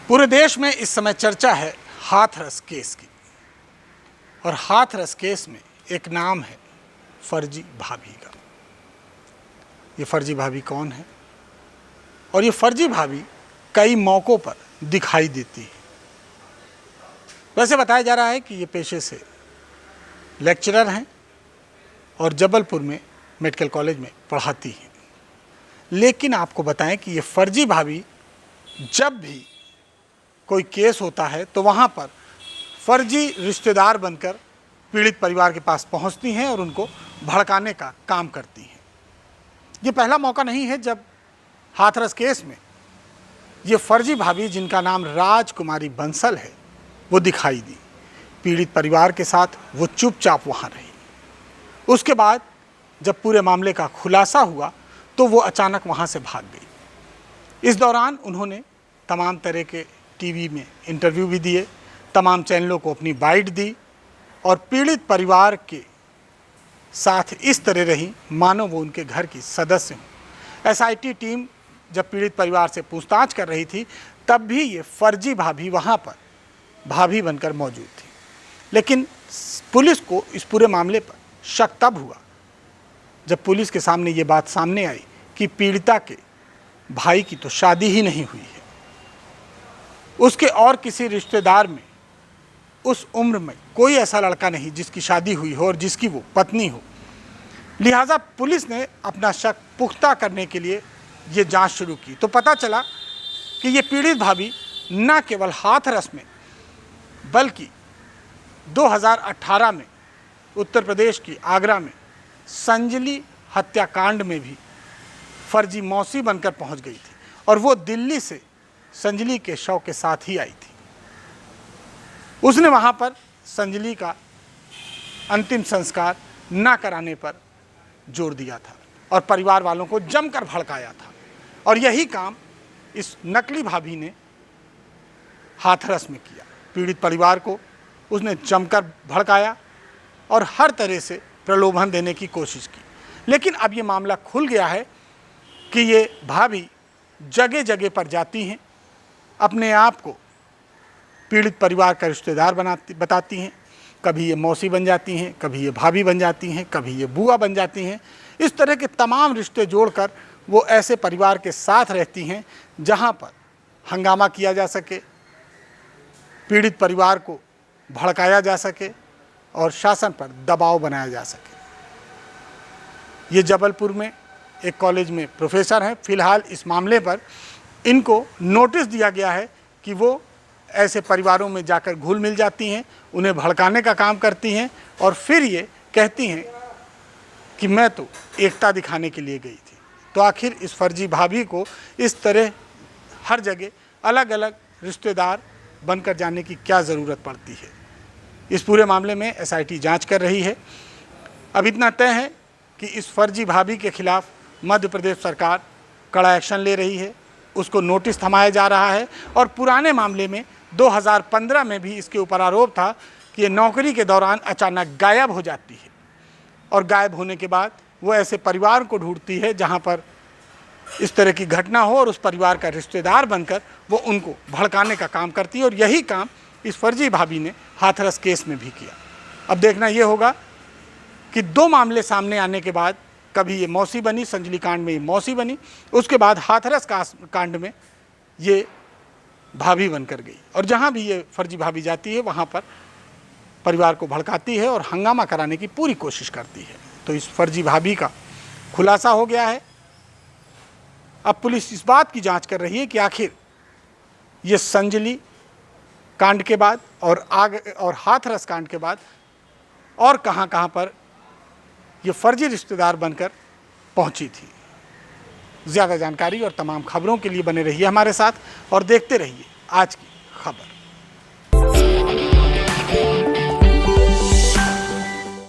पूरे देश में इस समय चर्चा है हाथरस केस की। और हाथरस केस में एक नाम है फर्जी भाभी का। ये फर्जी भाभी कौन है और ये फर्जी भाभी कई मौक़ों पर दिखाई देती है। वैसे बताया जा रहा है कि ये पेशे से लेक्चरर हैं और जबलपुर में मेडिकल कॉलेज में पढ़ाती हैं। लेकिन आपको बताएं कि ये फर्जी भाभी जब भी कोई केस होता है तो वहाँ पर फर्जी रिश्तेदार बनकर पीड़ित परिवार के पास पहुँचती हैं और उनको भड़काने का काम करती हैं। ये पहला मौका नहीं है जब हाथरस केस में ये फर्जी भाभी, जिनका नाम राजकुमारी बंसल है, वो दिखाई दी। पीड़ित परिवार के साथ वो चुपचाप वहाँ रही। उसके बाद जब पूरे मामले का खुलासा हुआ तो वो अचानक वहाँ से भाग गई। इस दौरान उन्होंने तमाम तरह के टीवी में इंटरव्यू भी दिए, तमाम चैनलों को अपनी बाइट दी और पीड़ित परिवार के साथ इस तरह रही मानो वो उनके घर की सदस्य हों। एसआईटी टीम जब पीड़ित परिवार से पूछताछ कर रही थी तब भी ये फर्जी भाभी वहाँ पर भाभी बनकर मौजूद थी। लेकिन पुलिस को इस पूरे मामले पर शक तब हुआ जब पुलिस के सामने ये बात सामने आई कि पीड़िता के भाई की तो शादी ही नहीं हुई है। उसके और किसी रिश्तेदार में उस उम्र में कोई ऐसा लड़का नहीं जिसकी शादी हुई हो और जिसकी वो पत्नी हो। लिहाजा पुलिस ने अपना शक पुख्ता करने के लिए ये जांच शुरू की तो पता चला कि ये पीड़ित भाभी न केवल हाथरस में बल्कि 2018 में उत्तर प्रदेश की आगरा में संजली हत्याकांड में भी फर्जी मौसी बनकर पहुंच गई थी और वो दिल्ली से संजली के शव के साथ ही आई थी। उसने वहां पर संजली का अंतिम संस्कार न कराने पर जोर दिया था और परिवार वालों को जमकर भड़काया था। और यही काम इस नकली भाभी ने हाथरस में किया। पीड़ित परिवार को उसने जमकर भड़काया और हर तरह से प्रलोभन देने की कोशिश की। लेकिन अब ये मामला खुल गया है कि ये भाभी जगह जगह पर जाती हैं, अपने आप को पीड़ित परिवार का रिश्तेदार बताती हैं। कभी ये मौसी बन जाती हैं, कभी ये भाभी बन जाती हैं, कभी ये बुआ बन जाती हैं। इस तरह के तमाम रिश्ते जोड़कर वो ऐसे परिवार के साथ रहती हैं जहां पर हंगामा किया जा सके, पीड़ित परिवार को भड़काया जा सके और शासन पर दबाव बनाया जा सके। ये जबलपुर में एक कॉलेज में प्रोफेसर हैं। फिलहाल इस मामले पर इनको नोटिस दिया गया है कि वो ऐसे परिवारों में जाकर घुल मिल जाती हैं, उन्हें भड़काने का काम करती हैं और फिर ये कहती हैं कि मैं तो एकता दिखाने के लिए गई थी। तो आखिर इस फर्जी भाभी को इस तरह हर जगह अलग अलग रिश्तेदार बनकर जाने की क्या ज़रूरत पड़ती है? इस पूरे मामले में एसआईटी जांच कर रही है। अब इतना तय है कि इस फर्जी भाभी के खिलाफ मध्य प्रदेश सरकार कड़ा एक्शन ले रही है, उसको नोटिस थमाया जा रहा है। और पुराने मामले में 2015 में भी इसके ऊपर आरोप था कि ये नौकरी के दौरान अचानक गायब हो जाती है और गायब होने के बाद वो ऐसे परिवार को ढूंढती है जहां पर इस तरह की घटना हो और उस परिवार का रिश्तेदार बनकर वो उनको भड़काने का काम करती है। और यही काम इस फर्जी भाभी ने हाथरस केस में भी किया। अब देखना ये होगा कि 2 मामले सामने आने के बाद कभी ये मौसी बनी, संजली कांड में ये मौसी बनी, उसके बाद हाथरस कांड में ये भाभी बनकर गई। और जहाँ भी ये फर्जी भाभी जाती है वहाँ पर परिवार को भड़काती है और हंगामा कराने की पूरी कोशिश करती है। तो इस फर्जी भाभी का खुलासा हो गया है। अब पुलिस इस बात की जांच कर रही है कि आखिर ये संजली कांड के बाद और हाथरस कांड के बाद और कहाँ पर ये फर्जी रिश्तेदार बनकर पहुंची थी। ज़्यादा जानकारी और तमाम खबरों के लिए बने रहिए हमारे साथ और देखते रहिए आज की खबर।